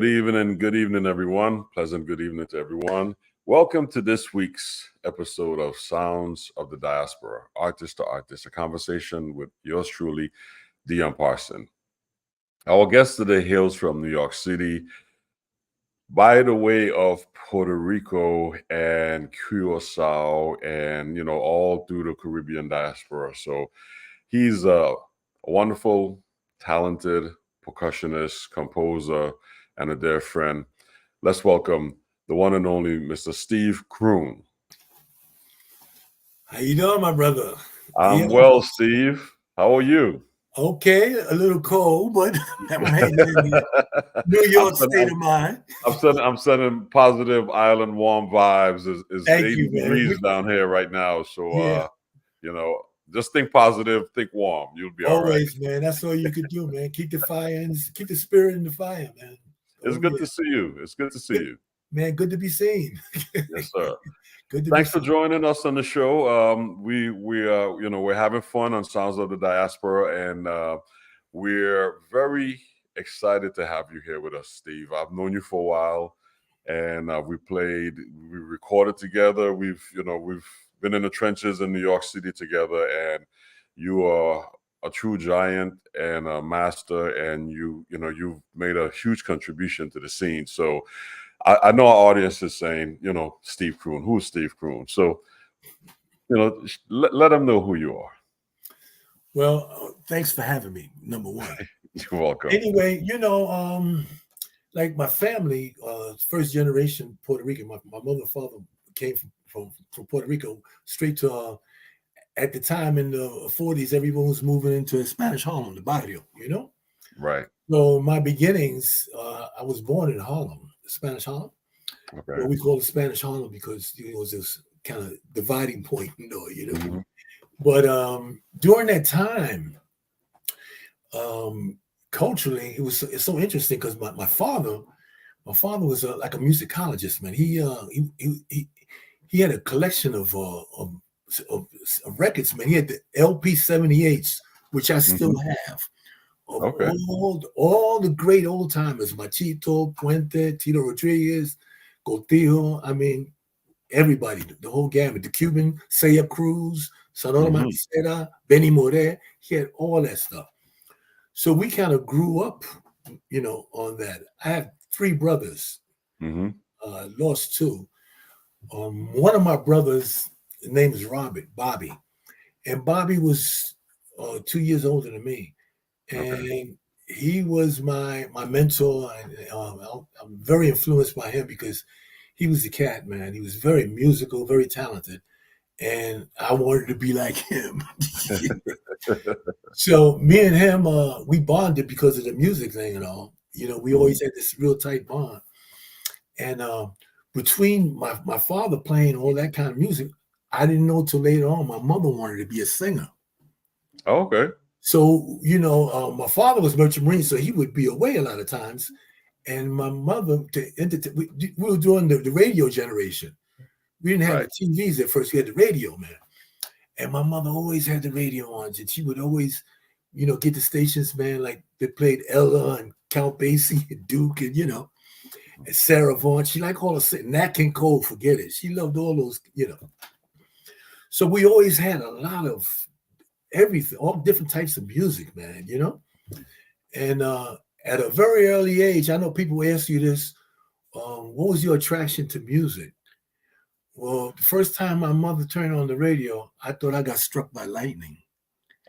Good evening, everyone. Pleasant good evening to everyone. Welcome to this week's episode of Sounds of the Diaspora, Artist to Artist, a conversation with yours truly, Dion Parson. Our guest today hails from New York City, by the way of Puerto Rico and Curacao and, all through the Caribbean diaspora. So he's a wonderful, talented percussionist, composer, and a dear friend. Let's welcome the one and only Mr. Steve Kroons. How you doing, my brother? I'm well, Steve. How are you? Okay, a little cold, but I'm hanging in the New York state of mind. I'm sending positive island warm vibes. It's 80 man. degrees down here right now. So, just think positive, think warm. You'll be all right. Always, man. That's all you could do, man. Keep the fire and keep the spirit in the fire, man. It's good to see you. It's good to see you. Man, good to be seen. Yes, sir. Good to Thanks for joining us on the show. We're having fun on Sounds of the Diaspora, and we're very excited to have you here with us, Steve. I've known you for a while, and we recorded together. We've been in the trenches in New York City together, and you are a true giant and a master, and you've made a huge contribution to the scene. So I know our audience is saying, Steve Kroons, who's Steve Kroons? So, let them know who you are. Well, thanks for having me, number one. You're welcome. Anyway, like my family, first generation Puerto Rican, my mother and father came from Puerto Rico straight to, at the time in the 40s, everyone was moving into Spanish Harlem, the barrio, Right. So my beginnings, I was born in Harlem, Spanish Harlem. Okay. Well, we call it Spanish Harlem because it was this kind of dividing point, Mm-hmm. But during that time, culturally, it's so interesting because my father was like a musicologist, man. He had a collection of records, man. He had the LP 78s, which I still have. Okay. All the great old timers, Machito, Puente, Tito Rodriguez, Tito. I mean, everybody, the whole gamut. The Cuban, Saya Cruz, Sonora Manicera, Benny Moré. He had all that stuff. So we kind of grew up, on that. I have three brothers. Mm-hmm. Lost two. One of my brothers' name is Bobby, and Bobby was 2 years older than me. And he was my mentor, and I'm very influenced by him because he was a cat, man. He was very musical, very talented, and I wanted to be like him. So me and him, we bonded because of the music thing and all. We always had this real tight bond. And between my father playing all that kind of music, I didn't know till later on my mother wanted to be a singer. Oh, okay. So, my father was merchant marine, so he would be away a lot of times. And my mother, we were doing the radio generation. We didn't have the TVs at first. We had the radio, man. And my mother always had the radio on. And she would always, get the stations, man, like they played Ella and Count Basie and Duke and, and Sarah Vaughan. She liked all the Nat King Cole, forget it. She loved all those, So we always had a lot of everything, all different types of music, man, And at a very early age, I know people ask you this, what was your attraction to music? Well, the first time my mother turned on the radio, I thought I got struck by lightning.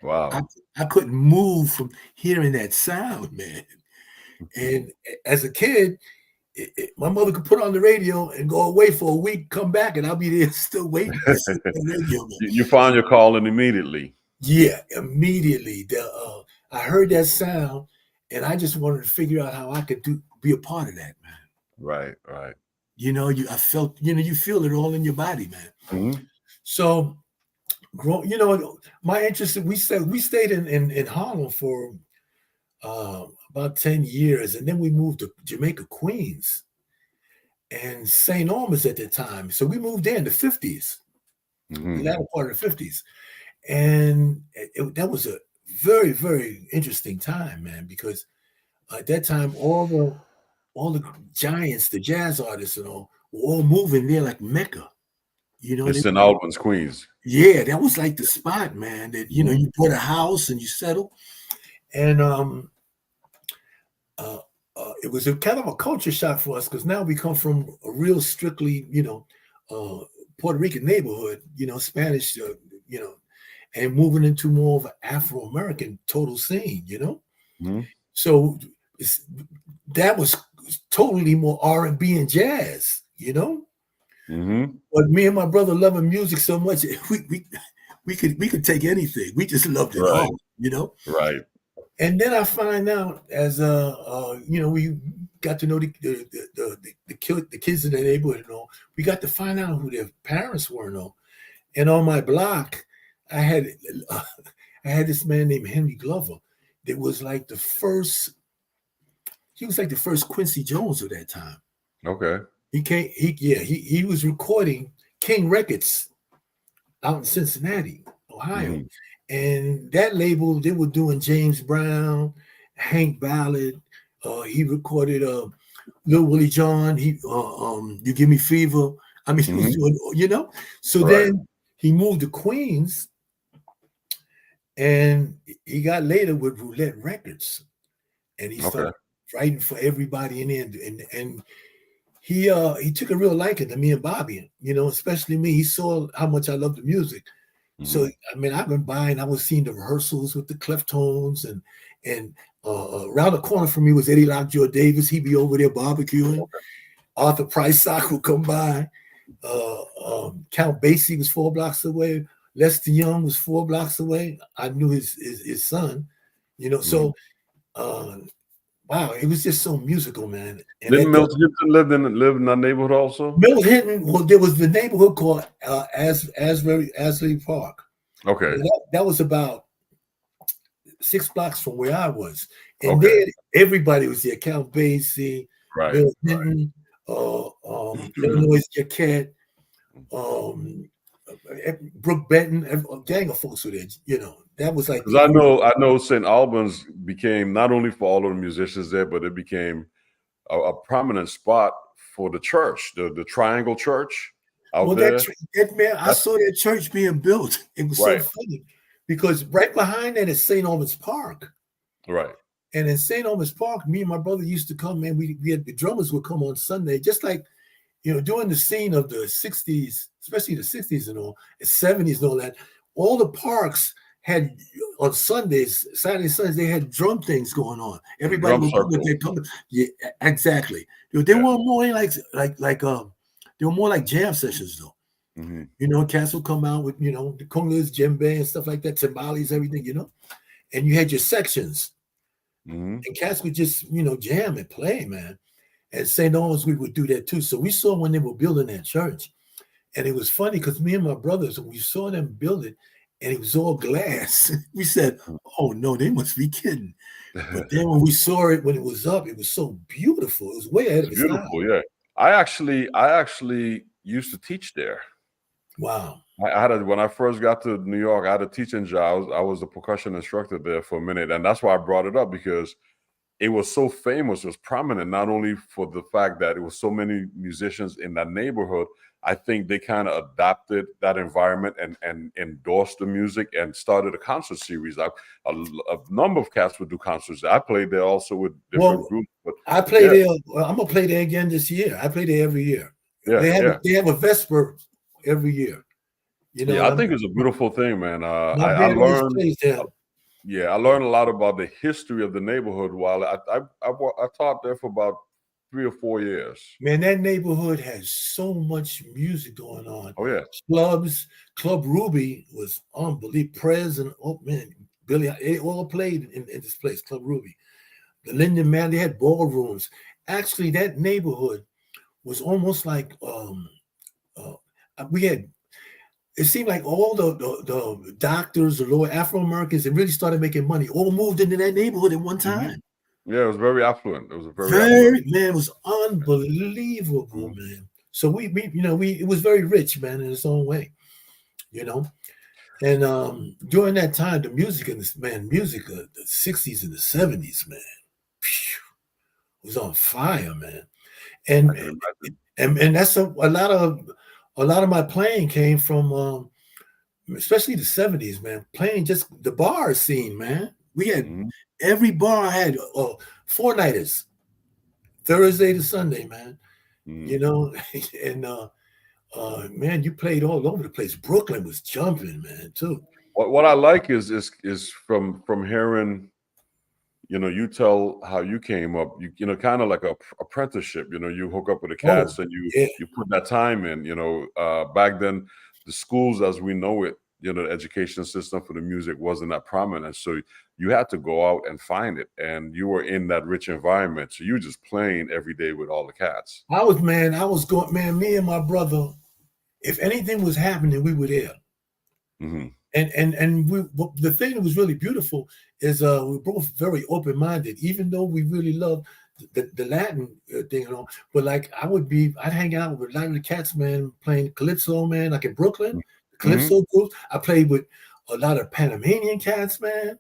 Wow. I couldn't move from hearing that sound, man. And as a kid, my mother could put on the radio and go away for a week, come back, and I'll be there still waiting to see the radio, man. You found your calling immediately. Yeah, immediately. I heard that sound, and I just wanted to figure out how I could be a part of that, man. Right. I felt, you feel it all in your body, man. Mm-hmm. So, my interest, we stayed in Harlem for about 10 years, and then we moved to Jamaica, Queens, and St. Albans at the time. So we moved there in the 50s, the latter part of the 50s. And that was a very, very interesting time, man, because at that time, all all the giants, the jazz artists and all, were all moving there like Mecca. You know, It's in Albans, Queens. yeah, that was like the spot, man. That Mhm. you bought a house and you settle, and it was a kind of a culture shock for us because now we come from a real strictly, Puerto Rican neighborhood, Spanish, and moving into more of an Afro-American total scene, Mhm. So that was totally more R&B and jazz, Mhm. But me and my brother loving music so much, we could take anything. We just loved it Right. all, Right. And then I find out as we got to know the kids in the neighborhood and all. We got to find out who their parents were and all. And on my block, I had this man named Henry Glover. That was like the first. He was like the first Quincy Jones of that time. Okay. He was recording King Records out in Cincinnati, Ohio. Mhm. And that label, they were doing James Brown, Hank Ballard. He recorded Lil Willie John. You Give Me Fever. I mean, he was doing, So Right. then he moved to Queens, and he got later with Roulette Records, and he started writing for everybody in there. And he took a real liking to me and Bobby, especially me. He saw how much I love the music. So I mean, I've been buying. I was seeing the rehearsals with the Cleftones, and around the corner from me was Eddie Lockjaw Davis. He'd be over there barbecuing. Okay. Arthur Price Sock would come by. Count Basie was 4 blocks away. Lester Young was 4 blocks away. I knew his son, So, wow, it was just so musical, man. And didn't Milt Hinton live in that neighborhood also? Milt Hinton, well, there was the neighborhood called Asbury Park. Okay. That was about 6 blocks from where I was. And then everybody was there. Count Basie, Right. Milt Hinton, Illinois Jaquette, Brooke Benton, a gang of folks were there, That was like, because I know St. Albans became not only for all of the musicians there, but it became a prominent spot for the church, the Triangle Church out there. I saw that church being built. It was so funny because right behind that is St. Albans Park. Right. And in St. Albans Park, me and my brother used to come, man. We had the drummers would come on Sunday, just like, during the scene of the 60s, especially the 60s and all, the 70s and all that, all the parks had on Sundays, Saturday, Sundays, they had drum things going on. Everybody would come with their color. Yeah, exactly. They were more they were more like jam sessions though. Cats would come out with, the congas, djembe and stuff like that, timbales, everything, and you had your sections. And cats would just, jam and play, man. At St. Albans, we would do that too. So we saw when they were building that church. And it was funny because me and my brothers, we saw them build it and it was all glass. We said, oh no, they must be kidding. But then when we saw it, when it was up, it was so beautiful. It was way ahead of its time. Beautiful, yeah. I actually used to teach there. Wow. When I first got to New York, I had a teaching job. I was a percussion instructor there for a minute. And that's why I brought it up, because it was so famous, it was prominent, not only for the fact that it was so many musicians in that neighborhood. I think they kind of adopted that environment and endorsed the music and started a concert series. A number of cats would do concerts. I played there also with different groups. But I played there. I'm gonna play there again this year. I play there every year. Yeah, they have a Vesper every year. I think it's a beautiful thing, man. I learned. Yeah, I learned a lot about the history of the neighborhood while I taught there for about 3 or 4 years. Man, that neighborhood has so much music going on. Oh yeah, Club Ruby was unbelievable. Prez and Billy, they all played in this place, Club Ruby. The Linden Man, they had ballrooms. Actually, that neighborhood was almost like we had. It seemed like all the doctors, the lower Afro-Americans, and really started making money, all moved into that neighborhood at one time. Yeah, it was very affluent. It was it was unbelievable, man. So it was very rich, man, in its own way, And during that time, the music of the 60s and the 70s, man, was on fire, man. I And can imagine. and that's a lot of my playing came from especially the 70s, man. Playing just the bar scene, man. We had Mhm. every bar had four nighters, Thursday to Sunday, man. You Mhm. know, and man, you played all over the place. Brooklyn was jumping, man, too. What I like is from hearing, you tell how you came up, kind of like a apprenticeship. You hook up with the Oh, cats and you yeah. you put that time in. Back then, the schools as we know it, the education system for the music wasn't that prominent, so you had to go out and find it, and you were in that rich environment, so you were just playing every day with all the cats. I was going, man, me and my brother, if anything was happening, we were there. Mm-hmm. And the thing that was really beautiful is we were both very open-minded, even though we really loved the Latin thing and all. But like I'd hang out with a lot of the cats, man, playing calypso, man, like in Brooklyn, the Mm-hmm. calypso groups. I played with a lot of Panamanian cats, man.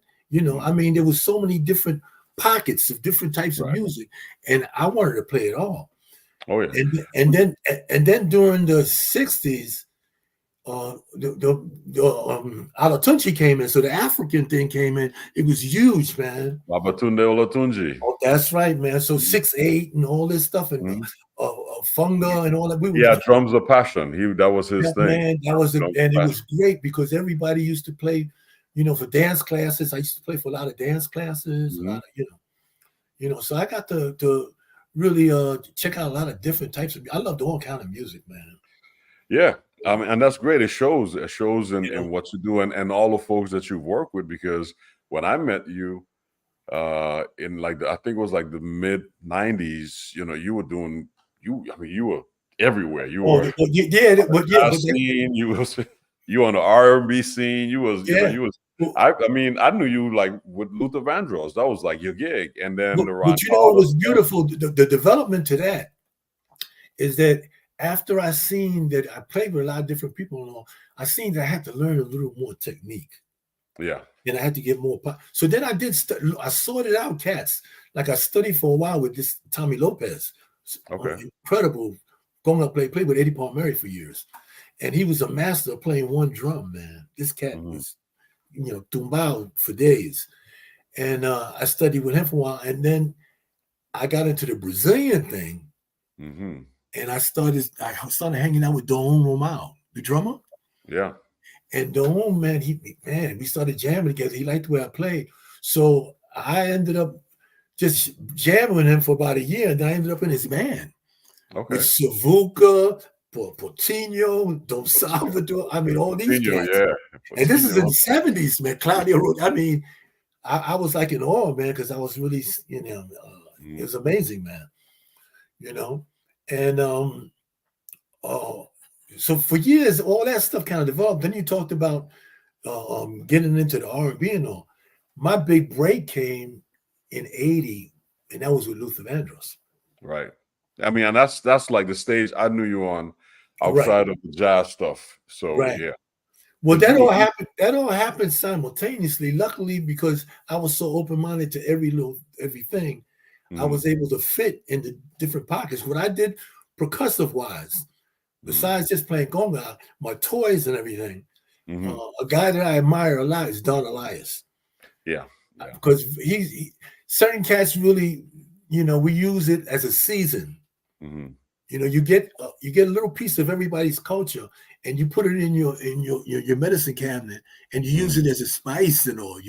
I mean, there was so many different pockets of different types of Right. music, and I wanted to play it all. Oh yeah. And then during the 60s, the Alatunchi came in, so the African thing came in. It was huge, man. Babatunde Olatunji. Oh, that's right, man. So 6/8 and all this stuff, and Mm-hmm. Funga and all that. Yeah, drums of passion. That was his thing. Man, that was Drums and of it was great because everybody used to play, for dance classes. I used to play for a lot of dance classes, Mhm. a lot of, So I got to really check out a lot of different types of. I loved all kind of music, man. Yeah. And that's great. It shows You know? in what you do and all the folks that you've worked with, because when I met you in I think it was like the mid 90s, you were doing you were everywhere. You were But scene, you on the R&B scene, you was I mean, I knew you like with Luther Vandross. That was like your gig. And then the Ron but you know Carter what was stuff. beautiful? The development to that is that after I seen that I played with a lot of different people and all, I seen that I had to learn a little more technique. Yeah. And I had to get more. So then I I sorted out cats. Like I studied for a while with this Tommy Lopez. Okay. Incredible. Going up played with Eddie Palmieri for years. And he was a master of playing one drum, man. This cat was, tumbao for days. And I studied with him for a while. And then I got into the Brazilian thing. Mm-hmm. And I started hanging out with Dom Romao, the drummer. Yeah. And Dom, man, we started jamming together. He liked the way I played. So I ended up just jamming with him for about a year. And I ended up in his band. Okay. With Savuka, Portinho, Dom Salvador. I mean, all these Portinho, cats. yeah. And this is in the 70s, man. Claudio, I mean, I was like in awe, man, because I was really, it was amazing, man. And so for years, all that stuff kind of developed. Then you talked about getting into the R&B and all. My big break came in '80, and that was with Luther Vandross. Right. I mean, and that's like the stage I knew you on outside of the jazz stuff. So yeah. Well, that all happened simultaneously. Luckily, because I was so open-minded to everything, I was able to fit in the different pockets. What I did percussive wise, besides just playing conga, my toys and everything, a guy that I admire a lot is Don Elias. Yeah. Because certain cats really, we use it as a season. Mm-hmm. You get a little piece of everybody's culture, and you put it in your medicine cabinet, and you use it as a spice and all.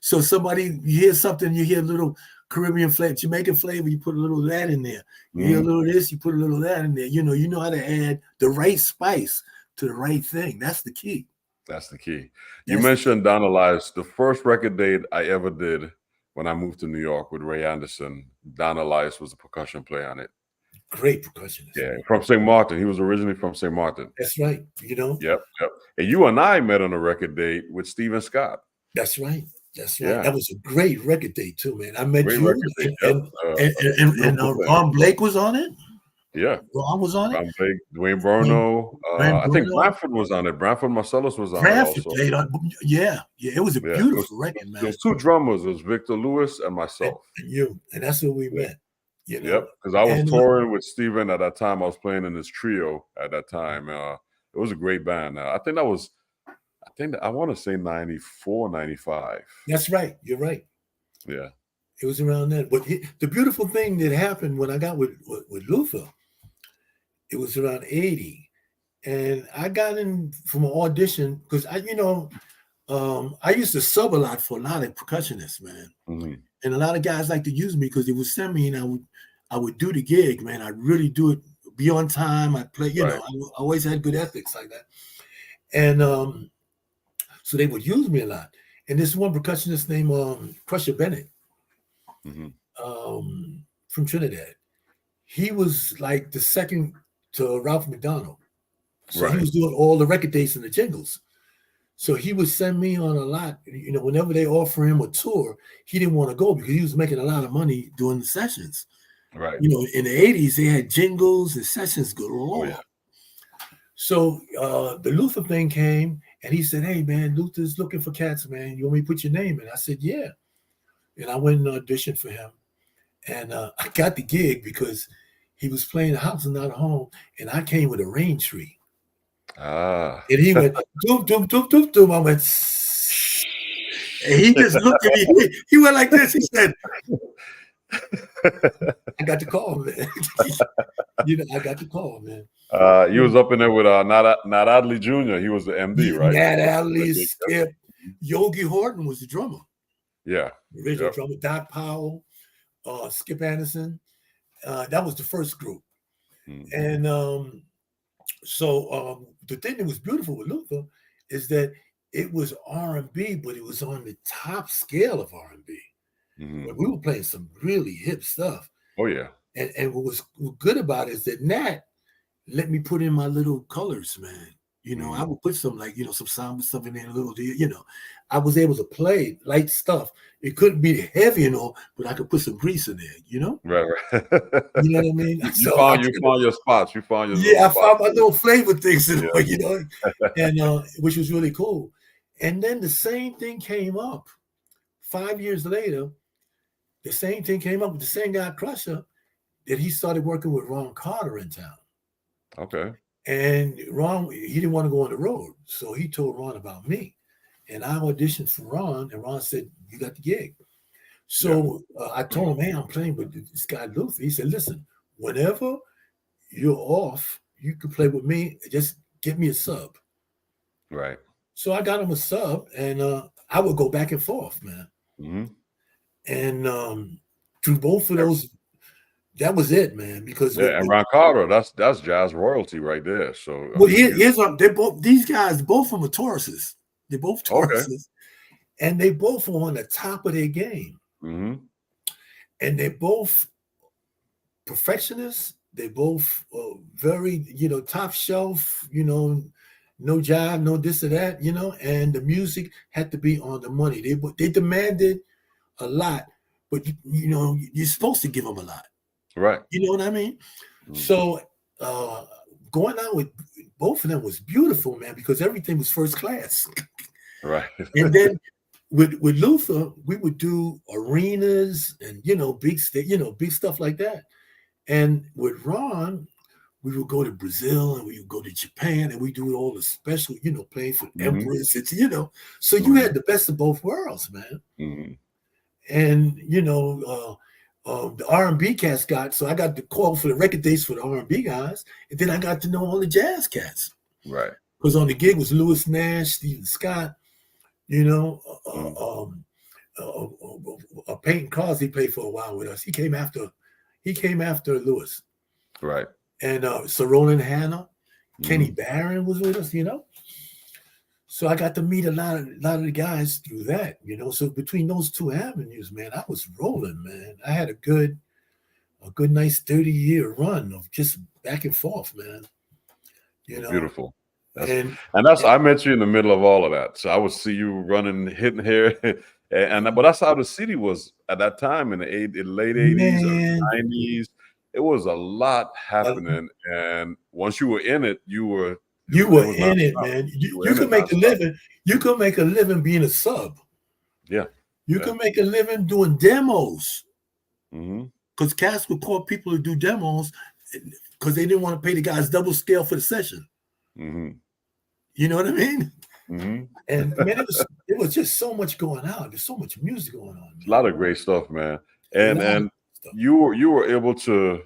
So you hear something, you hear a little Caribbean flavor, Jamaican flavor, you put a little of that in there. You hear a little of this, you put a little of that in there. You know how to add the right spice to the right thing. That's the key. That's the key. You mentioned Don Elias. The first record date I ever did when I moved to New York with Ray Anderson, Don Elias was a percussion player on it. Great percussionist. Yeah, from St. Martin. He was originally from St. Martin. That's right. Yep. And you and I met on a record date with Stephen Scott. That's right. That's right. Yeah. That was a great record date too, man. I met great you, and Ron Blake was on it. Yeah, Ron was on it. Ron Blake, Dwayne Bruno. I think Branford was on it. Branford Marcellus was on it also. Played on. Yeah. It was a beautiful record, man. There was two drummers. It was Victor Lewis and myself. And that's where we met. You know? Yep, because I was touring with Steven at that time. I was playing in this trio at that time. It was a great band. I think I want to say 94, 95. That's right. You're right. Yeah. It was around then. But the beautiful thing that happened when I got with Luther, it was around 80. And I got in from an audition because I used to sub a lot for a lot of percussionists, man. Mm-hmm. And a lot of guys like to use me because they would send me and I would do the gig, man. I'd really do it, be on time. I'd play, I always had good ethics like that. And so they would use me a lot. And this one percussionist named Crusher Bennett from Trinidad. He was like the second to Ralph McDonald. So he was doing all the record dates and the jingles. So he would send me on a lot. Whenever they offer him a tour, he didn't want to go because he was making a lot of money doing the sessions. Right. In the 80s, they had jingles and sessions galore. Oh, yeah. So the Luther thing came and he said, "Hey, man, Luther's looking for cats, man. You want me to put your name in?" I said, "Yeah." And I went and auditioned for him. And I got the gig because he was playing the house and not home. And I came with a rain tree. And he went, doom, doom, doom, doom, doom. I went, and he just looked at me. He went like this. He said, I got the call, man. I got the call, man. You was up in there with Nat Adley Jr. He was the MD, right? Nat Adley, Skip. Yogi Horton was the drummer. Yeah. The original drummer. Doc Powell, Skip Anderson. That was the first group. And so the thing that was beautiful with Luther is that it was R&B, but it was on the top scale of R&B. We were playing some really hip stuff. Oh, yeah. And what was good about it is that Nat let me put in my little colors, man. I would put some some samba stuff in there, a little, I was able to play light stuff. It couldn't be heavy and all, but I could put some grease in there, Right. You know what I mean? You found your spots. You found your I found my little flavor things, and which was really cool. And then the same thing came up 5 years later. The same thing came up with the same guy, Crusher, that he started working with Ron Carter in town. Okay. And Ron, he didn't want to go on the road. So he told Ron about me. And I auditioned for Ron, and Ron said, "You got the gig." So I told him, "Hey, I'm playing with this guy, Luther." He said, "Listen, whenever you're off, you can play with me. Just give me a sub." Right. So I got him a sub, and I would go back and forth, man. And through both of those, that was it, man. Because and Ron Carter, that's jazz royalty right there. So here's what these guys both from the Tauruses. They're both Tauruses, and they both were on the top of their game. And they're both perfectionists. They both very, top shelf. No jive, no this or that. And the music had to be on the money. They demanded a lot, but you're supposed to give them a lot. Right. You know what I mean? So going out with both of them was beautiful, man, because everything was first class. Right. And then with Luther, we would do arenas and big stuff like that. And with Ron, we would go to Brazil and we would go to Japan and we do all the special, playing for Empress. It's so you had the best of both worlds, man. And the R&B cats so I got the call for the record dates for the R&B guys, and then I got to know all the jazz cats. Right. Because on the gig was Lewis Nash, Stephen Scott, Peyton Carsey played for a while with us. He came after Lewis. Right. And Sir Roland Hanna, Kenny Barron was with us, So I got to meet a lot of the guys through that, So between those two avenues, man, I was rolling, man. I had a good nice 30-year run of just back and forth, man. Beautiful. I met you in the middle of all of that. So I would see you running, hitting here, but that's how the city was at that time in the late 80s or 90s. It was a lot happening, and once you were in it, you were in it, man. You could make a living. You could make a living being a sub. Yeah. You could make a living doing demos. because cats would call people to do demos because they didn't want to pay the guys double scale for the session. Mm-hmm. You know what I mean? Mm-hmm. And man, it was just so much going on. There's so much music going on. Man. A lot of great stuff, man. And you were able to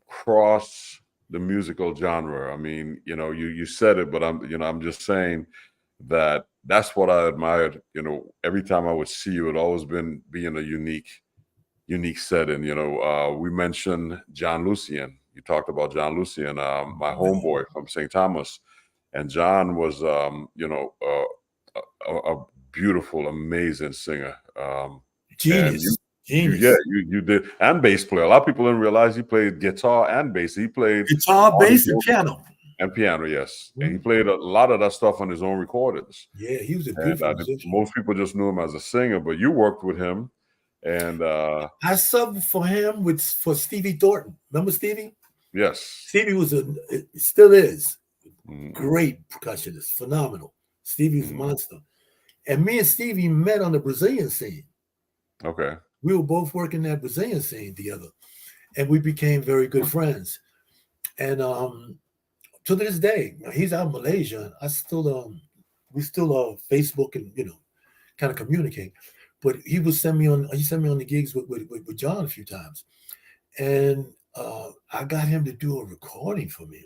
cross the musical genre. I mean, you know, you said it, but I'm just saying that's what I admired. You know, every time I would see you, it always been being a unique setting. You know, we mentioned John Lucien. You talked about John Lucien, my homeboy from St. Thomas, and John was, you know, a beautiful, amazing singer. Genius. Genius. You did, and bass player. A lot of people didn't realize he played guitar and bass. He played guitar, bass, and piano. And piano, yes. Mm-hmm. And he played a lot of that stuff on his own recordings. Yeah, he was a beautiful musician. Most people just knew him as a singer, but you worked with him, and I subbed for him for Stevie Thornton. Remember Stevie? Yes. Stevie still is great percussionist, phenomenal. Stevie was a monster. And me and Stevie met on the Brazilian scene. Okay. We were both working that Brazilian scene together, and we became very good friends. And to this day, he's out in Malaysia. We still Facebook and, you know, kind of communicate. But he sent me on the gigs with John a few times, and I got him to do a recording for me,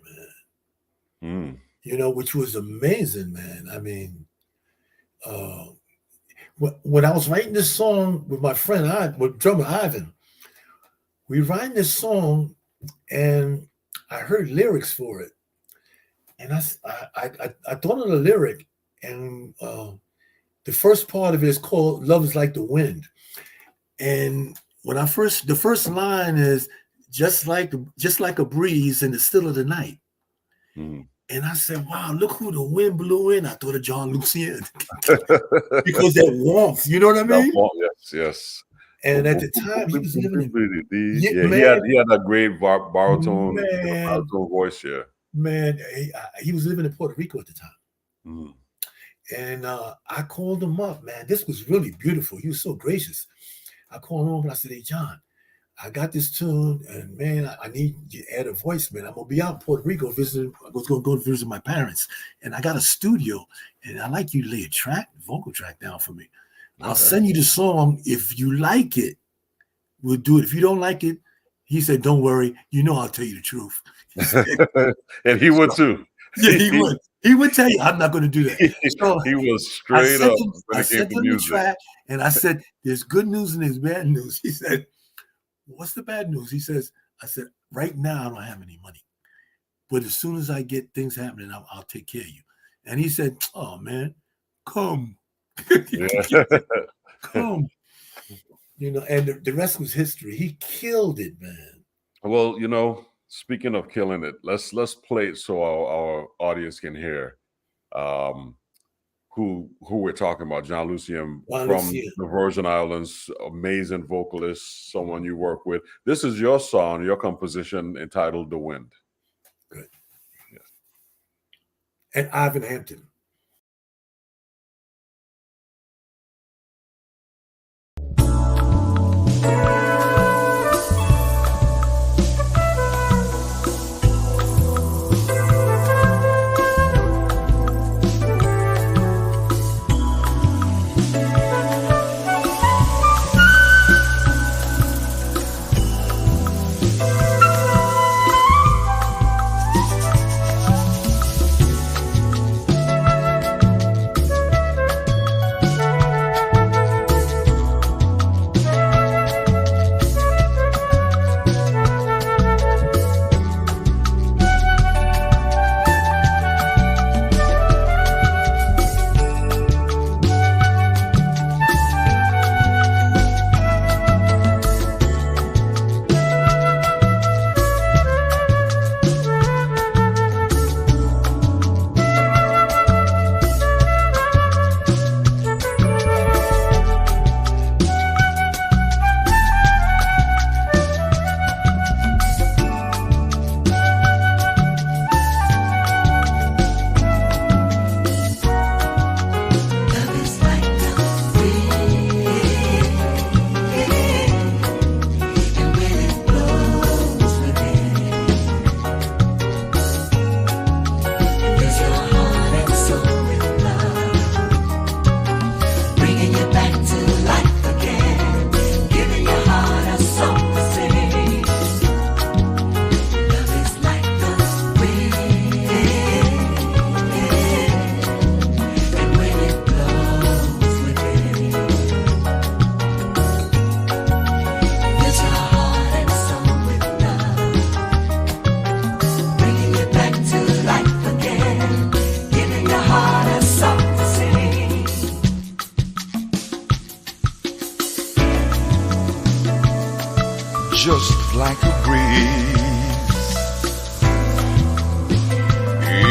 man. You know, which was amazing, man. I mean, when I was writing this song with my friend, with drummer Ivan, we writing this song, and I heard lyrics for it, and I thought of the lyric, and the first part of it is called "Love Is Like the Wind," and the first line is just like a breeze in the still of the night. And I said, wow, look who the wind blew in. I thought of John Lucien. Because that warmth, you know what I mean? Yes. And at the time, he was living he had that great baritone voice, yeah. Man, he was living in Puerto Rico at the time. And I called him up, man. This was really beautiful. He was so gracious. I called him up and I said, hey, John, I got this tune, and man, I need you to add a voice, man. I'm gonna be out in Puerto Rico visiting. I was gonna go visit my parents, and I got a studio, and I'd like you to lay a vocal track down for me. I'll send you the song. If you like it, we'll do it. If you don't like it, he said, don't worry, you know I'll tell you the truth. And he would too. Yeah, he would. He would tell you, I'm not going to do that. So he was straight up. I sent him the track, and I said, there's good news and there's bad news. He said, what's the bad news? I said, right now I don't have any money, but as soon as I get things happening, I'll take care of you. And he said, oh man, come. Come. You know, and the rest was history. He killed it, man. Well, you know, speaking of killing it, let's play it so our audience can hear who we're talking about. John Lucien from the Virgin Islands, amazing vocalist, someone you work with. This is your song, your composition entitled "The Wind." Good. Yeah. And Ivan Hampton.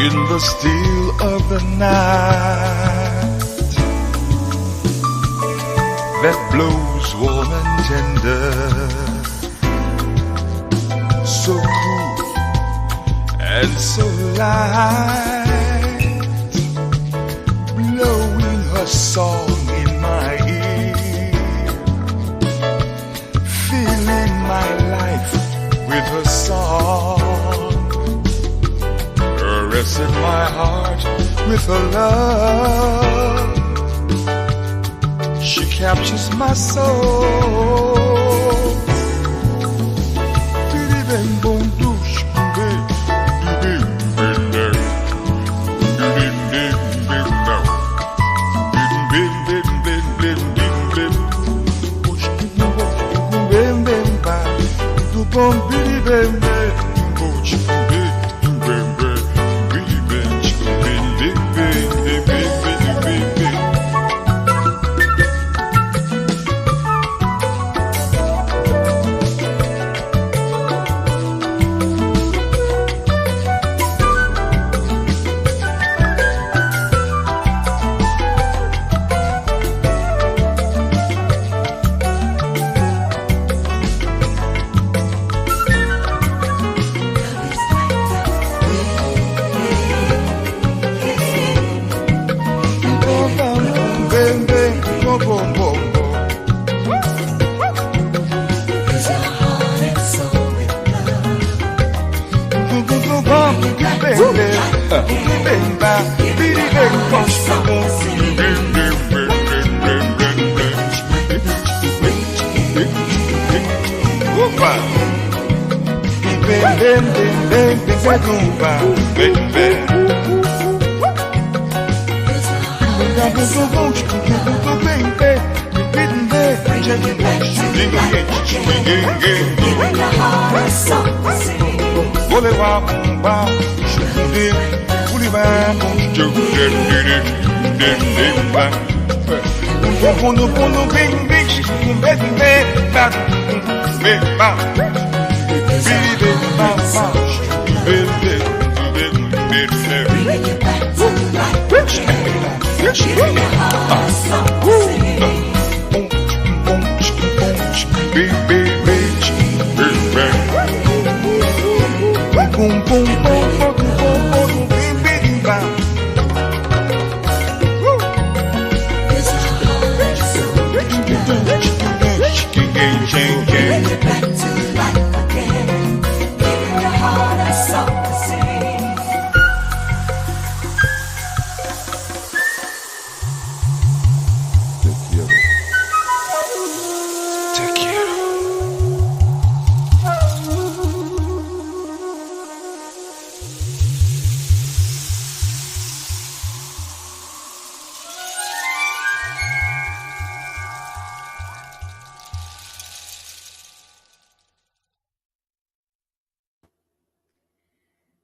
in the still of the night that blows warm and tender, so cool and so light, blowing her song in my ear, filling my life with her song, caressing my heart with her love. She captures my soul.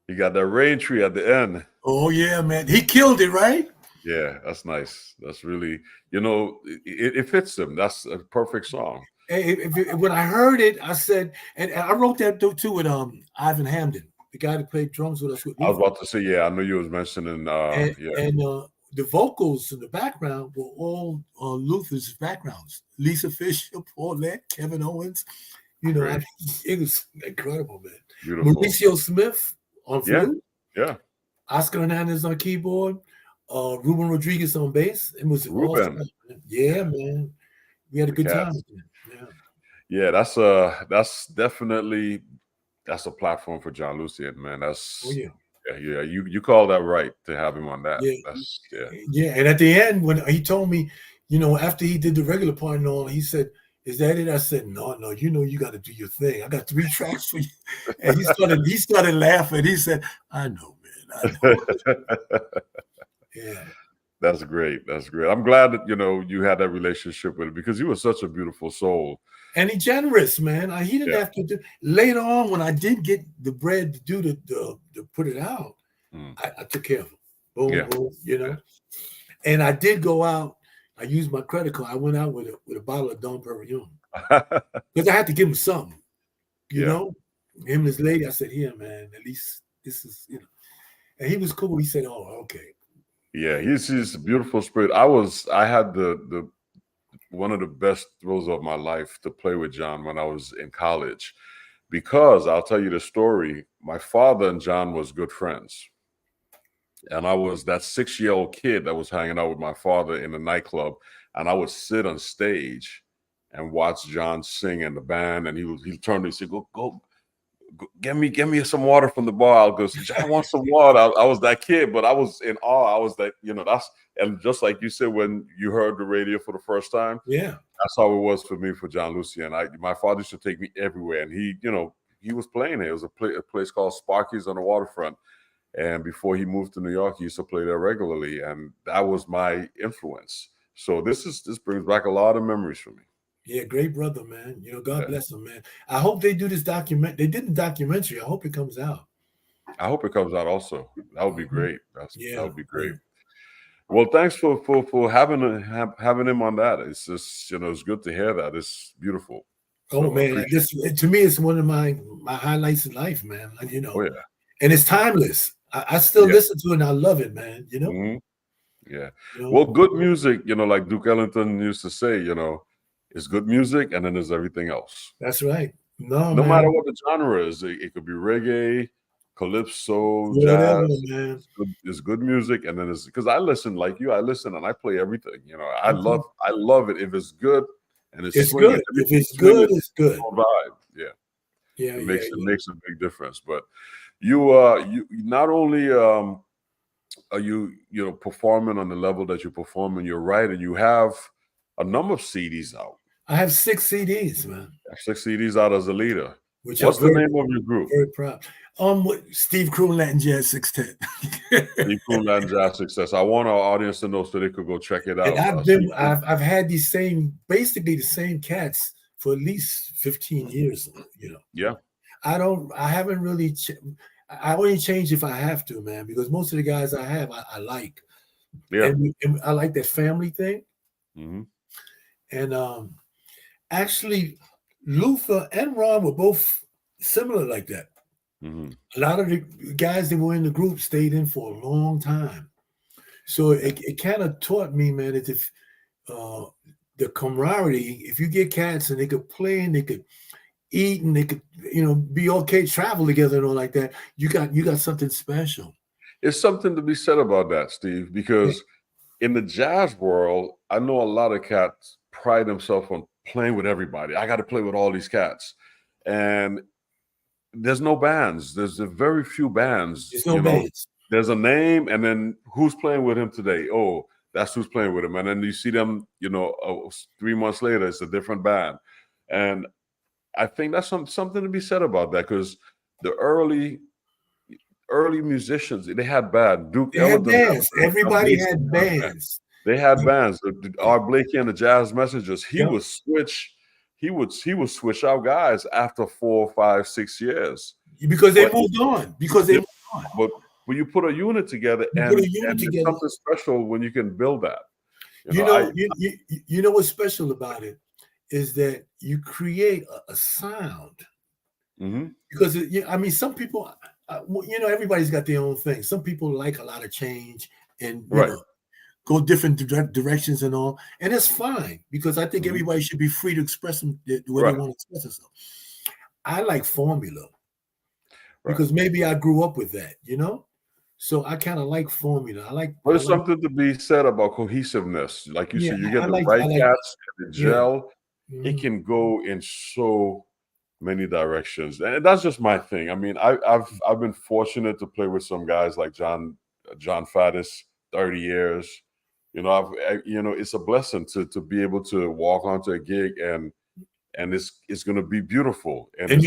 You got that rain tree at the end. Oh yeah, man. He killed it, right? Yeah, that's nice. That's really, it fits him. That's a perfect song. When I heard it, I said, and I wrote that too with Ivan Hamden, the guy that played drums with us. I was about to say, yeah, I know you was mentioning, the vocals in the background were all Luther's backgrounds. Lisa Fisher, Paulette, Kevin Owens. It was incredible, man. Beautiful. Mauricio Smith on flute. Yeah. Oscar Hernandez on keyboard. Ruben Rodriguez on bass. It was Ruben. awesome. Yeah, man. We had a good time. Yeah, that's definitely a platform for John Lucien, man. That's you call that right to have him on that. Yeah. And at the end, when he told me, after he did the regular part and all, he said, "Is that it?" I said, "No, you got to do your thing. I got 3 tracks for you." And he started laughing. He said, "I know, man. I know." Yeah. That's great. That's great. I'm glad that you had that relationship with him because he was such a beautiful soul. And he's generous, man. He didn't have to do. Later on, when I did get the bread to do to put it out, I took care of him. Boom, boom, And I did go out. I used my credit card. I went out with a bottle of Dom Perignon because I had to give him something. Him and his lady. I said, "Here, man. At least this is And he was cool. He said, "Oh, okay." Yeah, he's a beautiful spirit. I had the one of the best thrills of my life to play with John when I was in college, because I'll tell you the story. My father and John was good friends, and I was that 6-year-old kid that was hanging out with my father in the nightclub, and I would sit on stage and watch John sing in the band, and he turned to me and said, "Go, get me some water from the bar." I'll go, "John wants some water." I was that kid, but I was in awe. I was that, that's, and just like you said, when you heard the radio for the first time, Yeah. that's how it was for me, for John Lucia. And my father used to take me everywhere, and he was playing there. It was a place called Sparky's on the waterfront. And before he moved to New York, he used to play there regularly, and that was my influence. So this brings back a lot of memories for me. Yeah, great brother, man. God bless him, man. I hope they do this document. They did the documentary. I hope it comes out. I hope it comes out also. That would be great. That would be great. Yeah. Well, thanks for having him on that. It's just, it's good to hear that. It's beautiful. Oh, man, to me, it's one of my highlights in life, man. Oh, yeah. And it's timeless. I still listen to it and I love it, man. Mm-hmm. Yeah. Well, good music, like Duke Ellington used to say, it's good music, and then there's everything else. That's right. No matter what the genre is, it could be reggae, calypso, whatever, jazz. Man. It's good music, and then it's because I listen like you. I listen and I play everything. I love it if it's good and it's good. If it's good, it's good. Vibe. Yeah. Yeah. It makes a big difference. But you not only are you performing on the level that you're performing, you're writing. You have a number of CDs out. I have 6 CDs, man. 6 CDs out as a leader. What's the name of your group? Very proud. Steve Kroons Latin Jazz 610. Steve Kroons Latin Jazz Success. I want our audience to know so they could go check it out. And I've had basically the same cats for at least 15 years. Yeah. I haven't really. I only change if I have to, man, because most of the guys I have, I like. Yeah. And I like that family thing. Mm-hmm. And actually, Luther and Ron were both similar like that. Mm-hmm. A lot of the guys that were in the group stayed in for a long time. So it kind of taught me, man, that if the camaraderie, if you get cats and they could play and they could eat and they could, be okay, travel together and all like that, you got something special. It's something to be said about that, Steve, because in the jazz world, I know a lot of cats pride themselves on playing with everybody. I got to play with all these cats. And there's no bands. There's a very few bands. There's no bands. There's a name, and then who's playing with him today? Oh, that's who's playing with him. And then you see them, 3 months later, it's a different band. And I think that's something to be said about that, because the early musicians, they had bands. They had bands. Everybody had bands. They had bands. Art Blakey and the Jazz Messengers. He would switch. He would switch out guys after 4, 5, 6 years because they moved on. But when you put a unit together, it's something special when you can build that. You know what's special about it is that you create a sound. Mm-hmm. Because some people, everybody's got their own thing. Some people like a lot of change and go different directions and all, and that's fine, because I think everybody should be free to express the way they want to express themselves. I like formula because maybe I grew up with that, so I kind of like formula. But there's something to be said about cohesiveness. Like you said, you get the right cats and the gel. Mm-hmm. It can go in so many directions, and that's just my thing. I mean, I've been fortunate to play with some guys like John Faddis, 30 years. It's a blessing to be able to walk onto a gig and it's going to be beautiful. And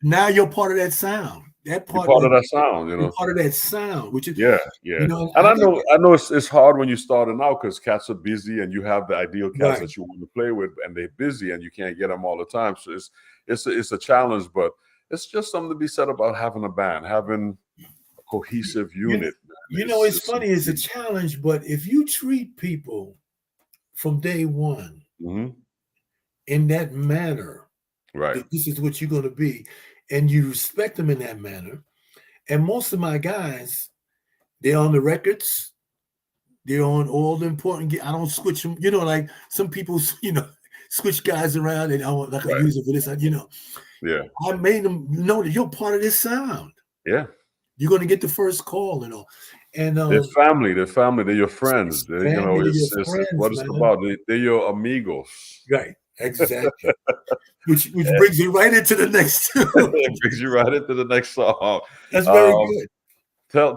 now you're part of that sound. That part of that sound. You're part of that sound, which is yeah. And I know it's hard when you're starting out because cats are busy and you have the ideal cats that you want to play with, and they're busy and you can't get them all the time. So it's a challenge, but it's just something to be said about having a band, having a cohesive unit. It's funny, it's a challenge, but if you treat people from day one in that manner, right, that this is what you're going to be, and you respect them in that manner, And most of my guys, they're on the records. They're on all the important. I don't switch them. Like some people, switch guys around and I want like I use it for this. Yeah. I made them know that you're part of this sound. Yeah. You're going to get the first call and all. And they're family. They're your friends. What it's man. about. They're your amigos. Right. Exactly. which brings you right into the next. It brings you right into the next song. That's very good.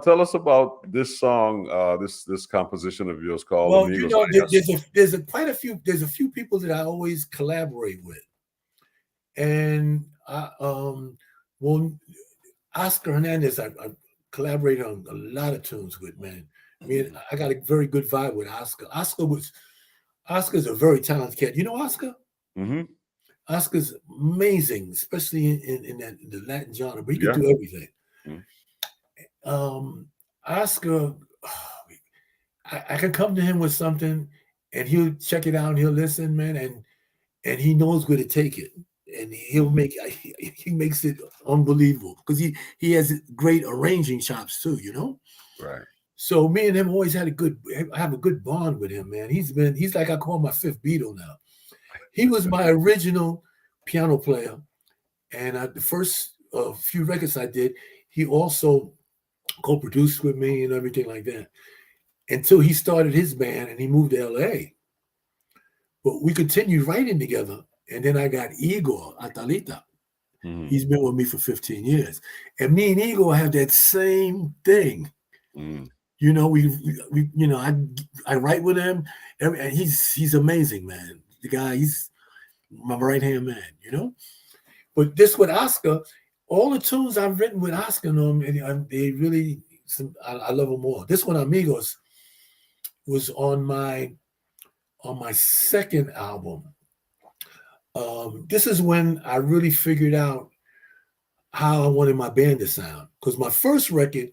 Tell us about this song, this composition of yours called. Well, Amigos, there's a few people that I always collaborate with, and Oscar Hernandez, I collaborated on a lot of tunes with, man. I mean, I got a very good vibe with Oscar. Oscar's a very talented cat. You know Oscar? Mm-hmm. Oscar's amazing, especially in the Latin genre, but he can do everything. Mm-hmm. Oscar, I can come to him with something and he'll check it out and he'll listen, man, and he knows where to take it. And he makes it unbelievable because he has great arranging chops too, Right. So me and him always have a good bond with him, man. He's like I call my fifth Beatle now. He was my original piano player, and the first few records I did, he also co-produced with me and everything like that until he started his band and he moved to LA. But we continued writing together. And then I got Igor Atalita. Mm. He's been with me for 15 years. And me and Igor have that same thing. Mm. I write with him and he's amazing, man. The guy, he's my right-hand man, But this with Oscar, all the tunes I've written with Oscar on them, they really, I love them all. This one, Amigos, was on my second album. This is when I really figured out how I wanted my band to sound. Because my first record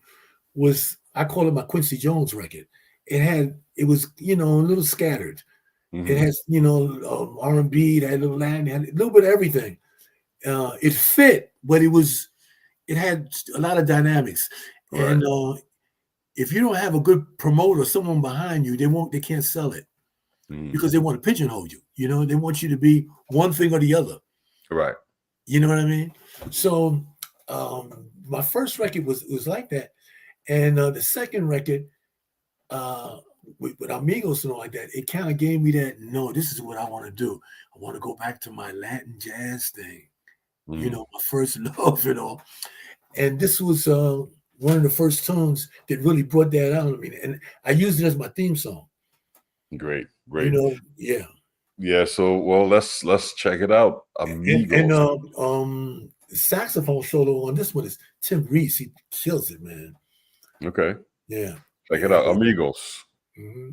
was, I call it my Quincy Jones record. It was a little scattered. Mm-hmm. It has, R&B, it had a little Latin, it had a little bit of everything. It fit, but it had a lot of dynamics. Right. And if you don't have a good promoter, someone behind you, they can't sell it. Because they want to pigeonhole you, they want you to be one thing or the other. Right. You know what I mean? So my first record was like that. And the second record with Amigos and all like that, it kind of gave me that, no, this is what I want to do. I want to go back to my Latin jazz thing, my first love and all. And this was one of the first tunes that really brought that out of me. And I used it as my theme song. Great. Yeah. Yeah. So, well, let's check it out. Amigos. And saxophone solo on this one is Tim Reese. He kills it, man. Okay. Yeah. Check it out. Amigos. Mm-hmm.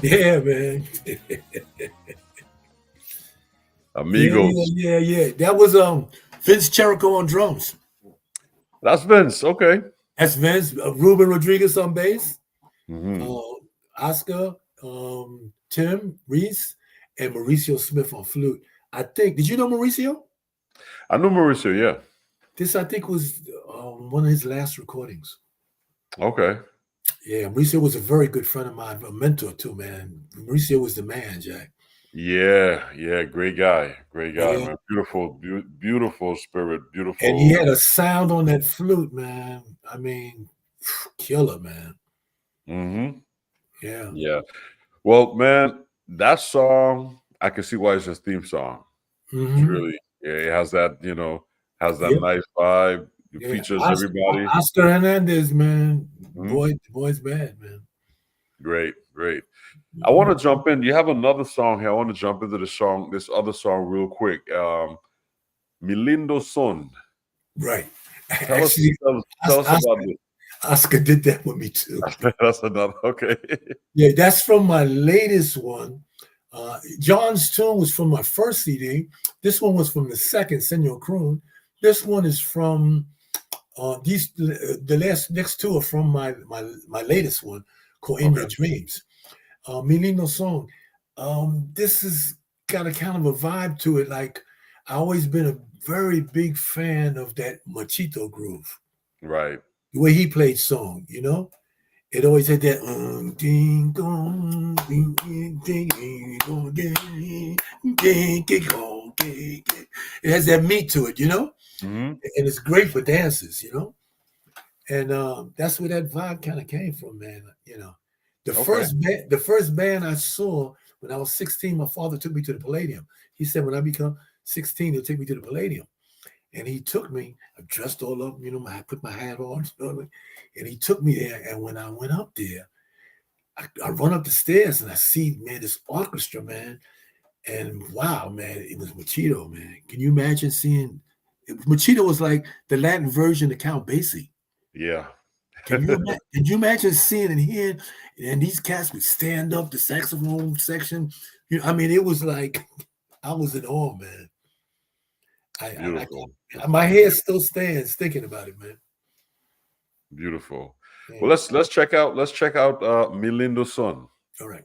Yeah, man. Amigos. Yeah. That was Vince Cherico on drums. That's Vince. Okay. That's Vince. Ruben Rodriguez on bass. Mhm. Oscar, Tim Reese, and Mauricio Smith on flute. I think. Did you know Mauricio? I know Mauricio. Yeah. This, I think, was one of his last recordings. Okay. Yeah, Mauricio was a very good friend of mine, a mentor too, man. Mauricio was the man, Jack. Yeah. Great guy. Yeah. Man. Beautiful spirit. Beautiful. And he had a sound on that flute, man. I mean, killer, man. Mm-hmm. Yeah. Well, man, that song, I can see why it's his theme song. Mhm. Really. Yeah, it has that, nice vibe. It features everybody. Oscar Hernandez, man. Mhm. Boy's bad, man. Great. I want to jump in. You have another song here. I want to jump into this other song real quick. Mi Lindo Son. Right. Tell us about this. Oscar did that with me too. That's another. Okay. Yeah, that's from my latest one. John's tune was from my first CD. This one was from the second, Senor Kroon. This one is from the next two are from my latest one called In Your Dreams. Mi Lindo Song. This has got a kind of a vibe to it. Like, I always been a very big fan of that Machito groove. Right. The way he played song, it always had that ding dong, ding ding ding ding ding ding. It has that meat to it, Mm-hmm. and it's great for dances, and that's where that vibe kind of came from, man. The first band I saw when I was 16, my father took me to the Palladium. He said, when I become 16, he'll take me to the Palladium. And he took me, I dressed all up, I put my hat on, and he took me there. And when I went up there, I run up the stairs and I see, man, this orchestra, man. And wow, man, it was Machito, man. Can you imagine seeing Machito was like the Latin version of Count Basie. Yeah. Can you imagine seeing and hearing, and these cats would stand up, the saxophone section. It was like, I was in awe, man. My hair still stands thinking about it, man. Beautiful. Yeah. Well, let's check out Mi Lindo Son. All right.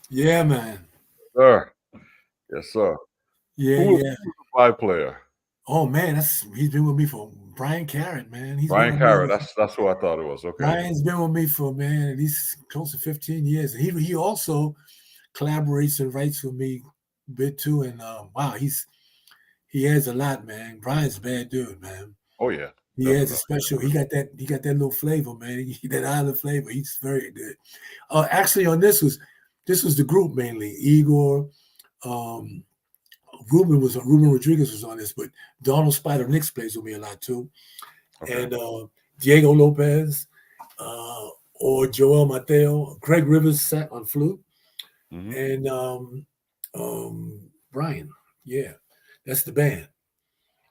Yeah, man. Sir. Yes, sir. Yeah, Who was yeah. the by player? Oh man, he's been with me for Brian Carrot, man. He's Brian been with Carrot. me. That's who I thought it was. Okay. Brian's been with me for man at least close to 15 years. And he also collaborates and writes with me a bit too. And wow, he has a lot, man. Brian's a bad dude, man. Oh yeah. He has a special. He got that little flavor, man. That island flavor. He's very good. Actually, on this was the group mainly. Igor, Ruben Rodriguez was on this, but Donald Spider Nix plays with me a lot too, Okay. and Diego Lopez, or Joel Mateo, Greg Rivers sat on flute, and Brian. Yeah, that's the band.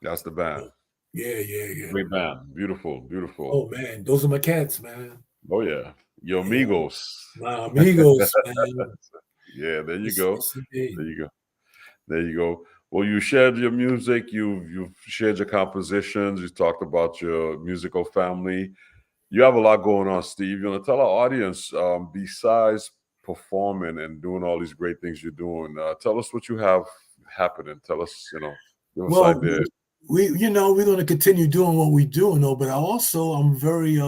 That's the band. Yeah. Great band. Beautiful. Oh man, those are my cats, man. Oh yeah. Your amigos. My amigos, man. Yeah, there you go. Yes, there you go. Well, you shared your music, you've shared your compositions, you talked about your musical family. You have a lot going on, Steve. You want to tell our audience, besides performing and doing all these great things you're doing, tell us what you have happening. Tell us, give us an idea. We're going to continue doing what we do, but I'm very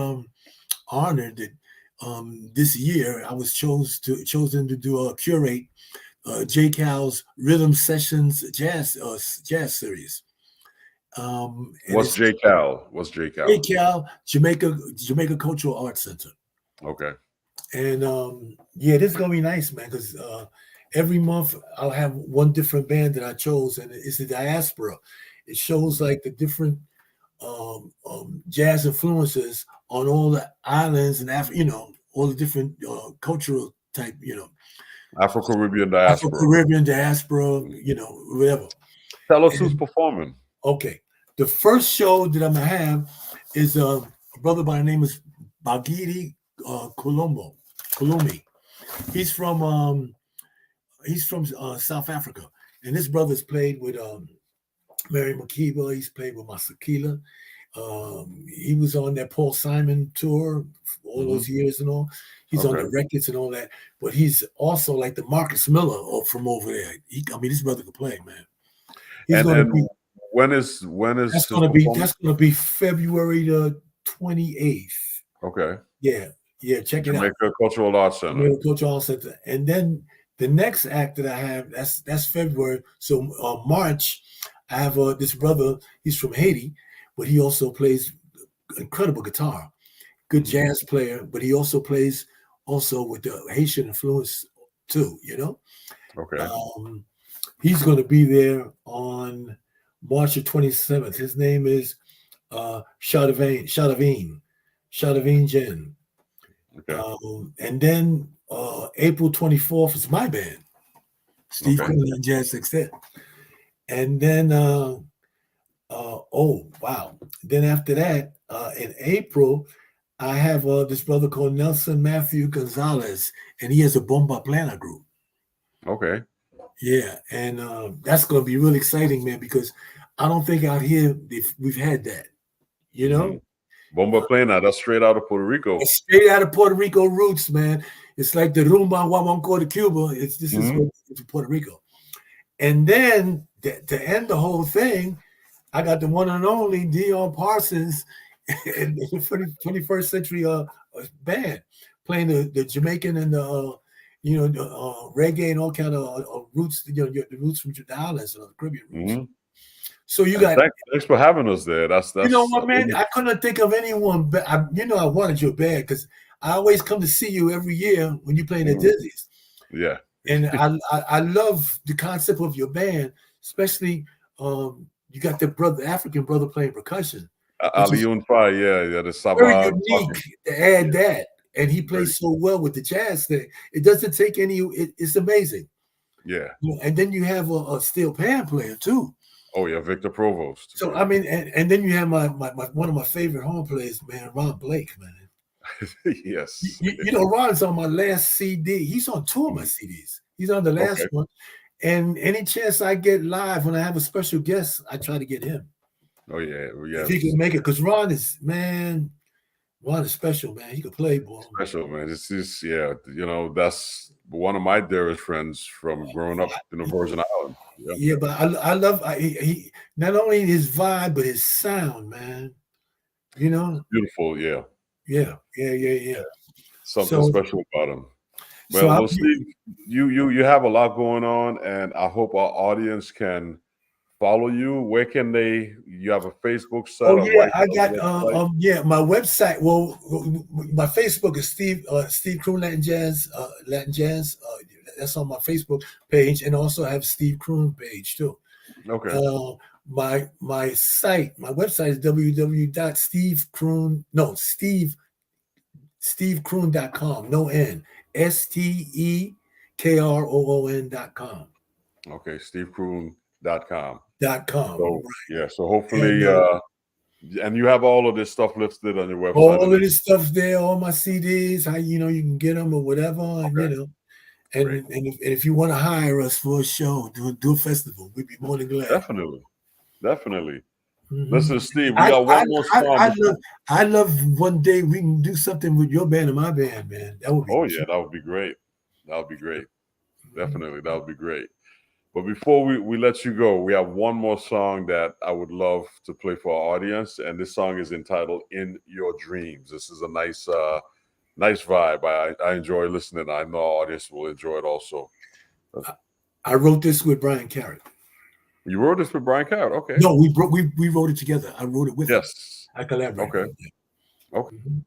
honored that this year I was chosen to do curate J. Cal's Rhythm Sessions jazz series. What's J. Cal? What's J. Cal? J. Cal Jamaica Cultural Arts Center. Okay. And this is gonna be nice, man, because every month I'll have one different band that I chose, and it's the Diaspora. It shows like the different jazz influences on all the islands and all the different cultural type, Afro-Caribbean diaspora. Afro-Caribbean diaspora, whatever. Tell us who's performing. Okay. The first show that I'm gonna have is a brother by the name of Bagidi Kulumi. He's from South Africa, and this brother's played with Mary Makiba. He's played with Masakila. He was on that Paul Simon tour all those years and all. He's on the records and all that, but he's also like the Marcus Miller from over there. This brother can play, man. He's when is that's gonna be February the 28th. Okay. Yeah, check it out. Jamaica Cultural Arts Center. Jamaica Cultural Arts Center. And then the next act that I have, that's February. So March, I have this brother. He's from Haiti, but he also plays incredible guitar, good jazz player. But he also plays with the Haitian influence too. Okay. He's going to be there on March the 27th. His name is Shadavine Jen. Okay. And then April 24th is my band, Steve Kroons and Jazz Sextet. And then, then after that, in April, I have this brother called Nelson Matthew Gonzalez, and he has a Bomba Plana group. Okay. Yeah, and that's going to be really exciting, man, because I don't think out here we've had that, Bomba Plana, that's straight out of Puerto Rico. It's straight out of Puerto Rico roots, man. It's like the rumba guaguancó de Cuba. This is Puerto Rico. And then to end the whole thing, I got the one and only Dion Parsons and the 21st century band playing the Jamaican and the reggae and all kind of roots, the roots from the islands and the Caribbean roots. So you got. Thanks for having us there. That's you know what, man? I couldn't think of anyone. But I wanted you bad because I always come to see you every year when you're playing at Dizzy's. Yeah. And I love the concept of your band, especially you got the African brother playing percussion. Aliyun Fai, the Sabah. Very unique to add that, and he plays so well with the jazz thing. It doesn't take any. It's amazing. Yeah. And then you have a steel pan player too. Oh yeah, Victor Provost. So I mean, and then you have my one of my favorite horn players, man, Ron Blake, man. Yes. Ron's on my last CD. He's on two of my CDs. He's on the last one. And any chance I get live when I have a special guest, I try to get him. Oh yeah. If he can make it, because Ron is special, man. He can play, boy. Special, man. It's just that's one of my dearest friends from growing up in the Virgin Islands. Yeah, but I love he not only his vibe but his sound, man. Beautiful, yeah. Something special about him. Well, Steve, you have a lot going on, and I hope our audience can follow you. Where can they? You have a Facebook site? Oh yeah, I got my website. Well, my Facebook is Steve Kroons Latin Jazz. That's on my Facebook page, and also have Steve Kroons page too. Okay. My website is SteveKroon.com. No N. STEKROON.com. Okay, SteveKroon.com. So, right. So hopefully, and you have all of this stuff listed on your website. All of this stuff there, all my CDs, how you can get them or whatever, and and if you want to hire us for a show, do a festival, we'd be more than glad. Definitely. Mm-hmm. Listen, Steve, we got one more song. I love one day we can do something with your band and my band, man. That would be that would be great. Definitely, that would be great. But before we let you go, we have one more song that I would love to play for our audience, and this song is entitled "In Your Dreams." This is a nice nice vibe. I enjoy listening. I know our audience will enjoy it also. I wrote this with Brian Carrot. You wrote this with Brian Carrot? Okay. No, we wrote it together. I wrote it with him. Yes. I collaborated. Okay. With him. Okay. Mhm.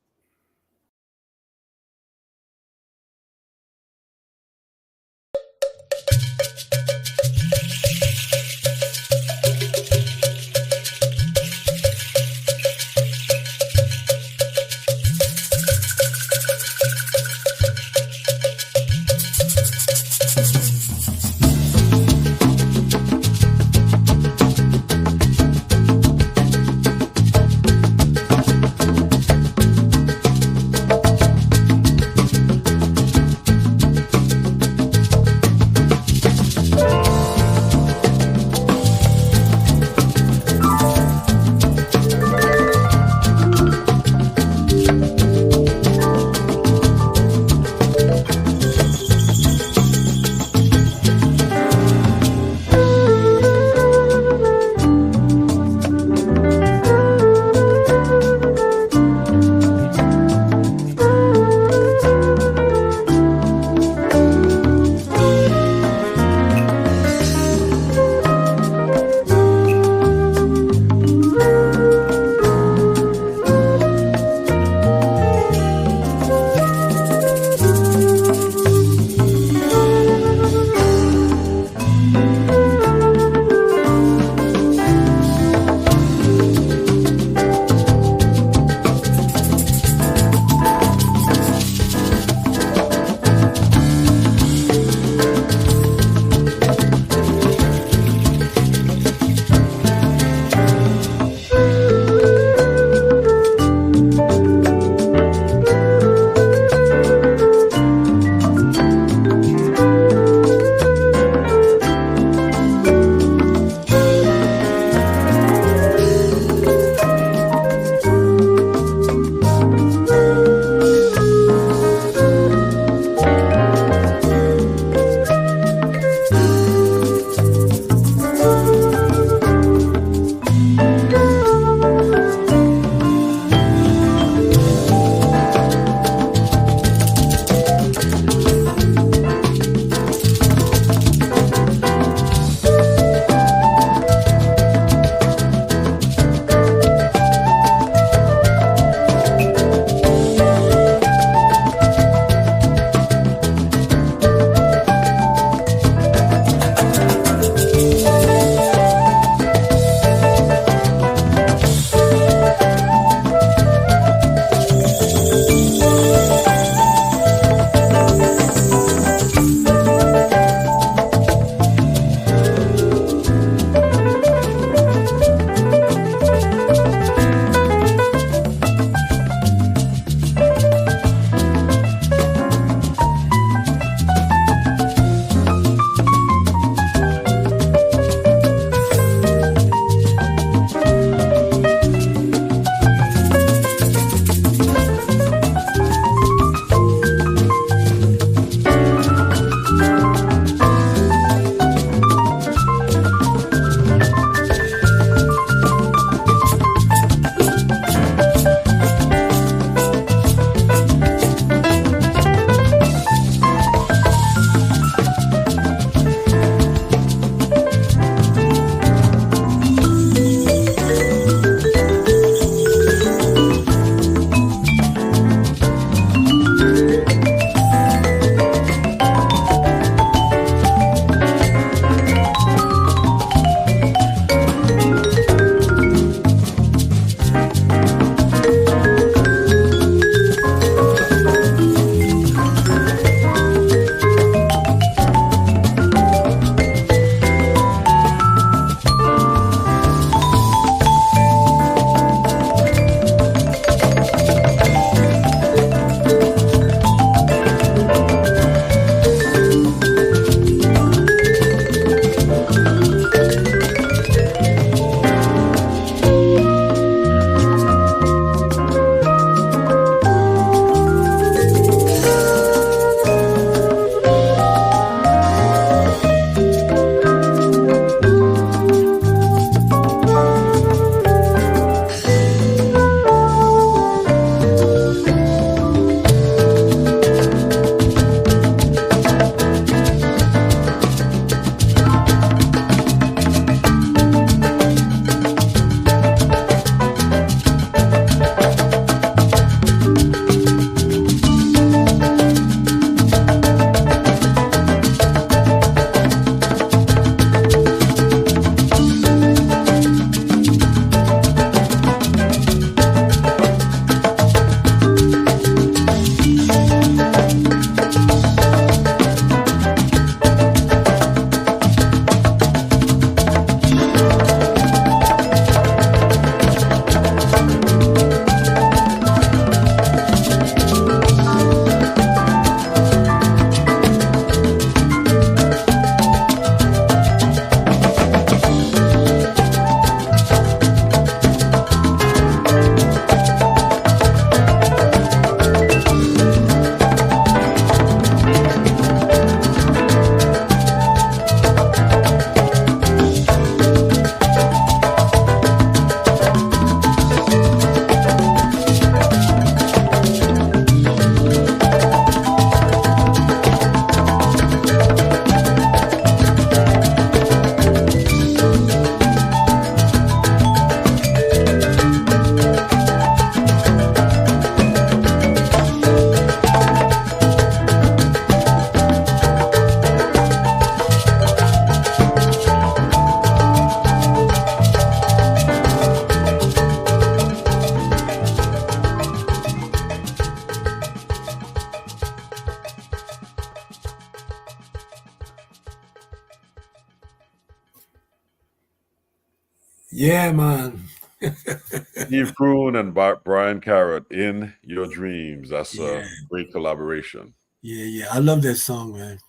Yeah, man. Steve Kroon and Brian Carrot, In Your Dreams. That's Yeah. a great collaboration. Yeah. I love that song, man.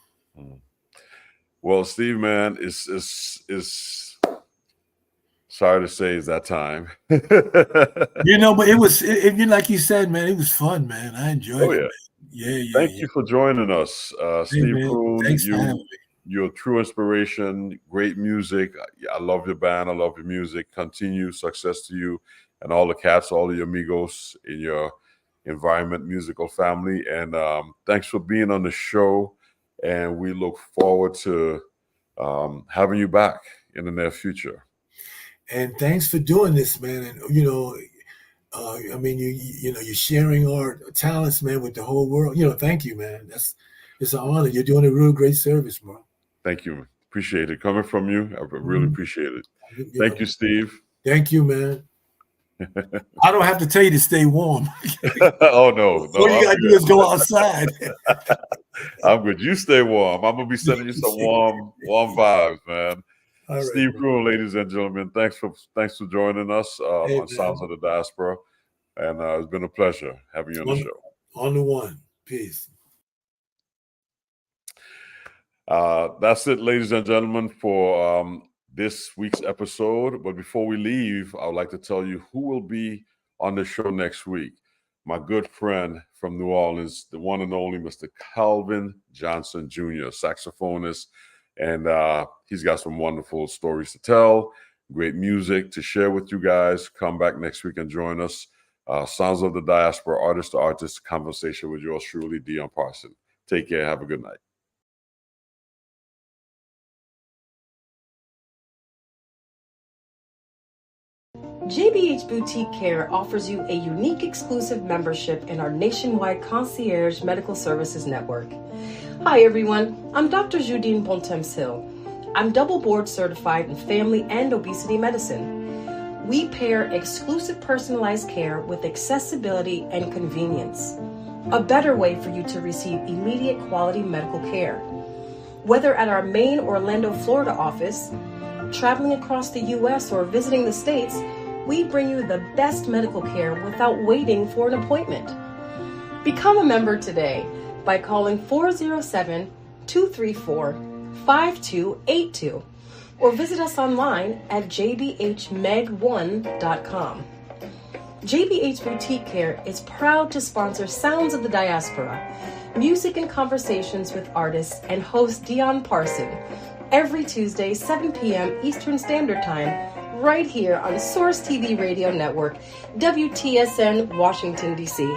Well, Steve, man, it's sorry to say it's that time. But it was like you said, man, it was fun, man. I enjoyed it. Yeah. Thank you for joining us, Steve Kroon. Thanks for having me. You're a true inspiration, great music. I love your band. I love your music. Continue success to you and all the cats, all of your amigos in your environment musical family. And thanks for being on the show. And we look forward to having you back in the near future. And thanks for doing this, man. And you're sharing our talents, man, with the whole world. Thank you, man. It's an honor. You're doing a real great service, bro. Thank you. Appreciate it. Coming from you, I really appreciate it. Thank you, Steve. Thank you, man. I don't have to tell you to stay warm. Oh, no. All you got to do is go outside. I'm good. You stay warm. I'm going to be sending you some warm vibes, man. Right, Steve Kroon, ladies and gentlemen, thanks for joining us on Sounds of the Diaspora. And it's been a pleasure having you on the show. On the one. Peace. That's it, ladies and gentlemen, for this week's episode. But before we leave, I would like to tell you who will be on the show next week. My good friend from New Orleans, the one and only Mr. Calvin Johnson Jr., saxophonist. And he's got some wonderful stories to tell, great music to share with you guys. Come back next week and join us. Sounds of the Diaspora, artist to artist conversation with yours truly, Dion Parson. Take care. Have a good night. JBH Boutique Care offers you a unique exclusive membership in our nationwide concierge medical services network. Hi everyone, I'm Dr. Judine Bontemps-Hill. I'm double board certified in family and obesity medicine. We pair exclusive personalized care with accessibility and convenience. A better way for you to receive immediate quality medical care. Whether at our main Orlando, Florida office, traveling across the U.S. or visiting the States, we bring you the best medical care without waiting for an appointment. Become a member today by calling 407-234-5282 or visit us online at jbhmeg1.com. JBH Boutique Care is proud to sponsor Sounds of the Diaspora, music and conversations with artists and host Dion Parson, every Tuesday, 7 p.m. Eastern Standard Time, right here on Source TV Radio Network, WTSN, Washington, D.C.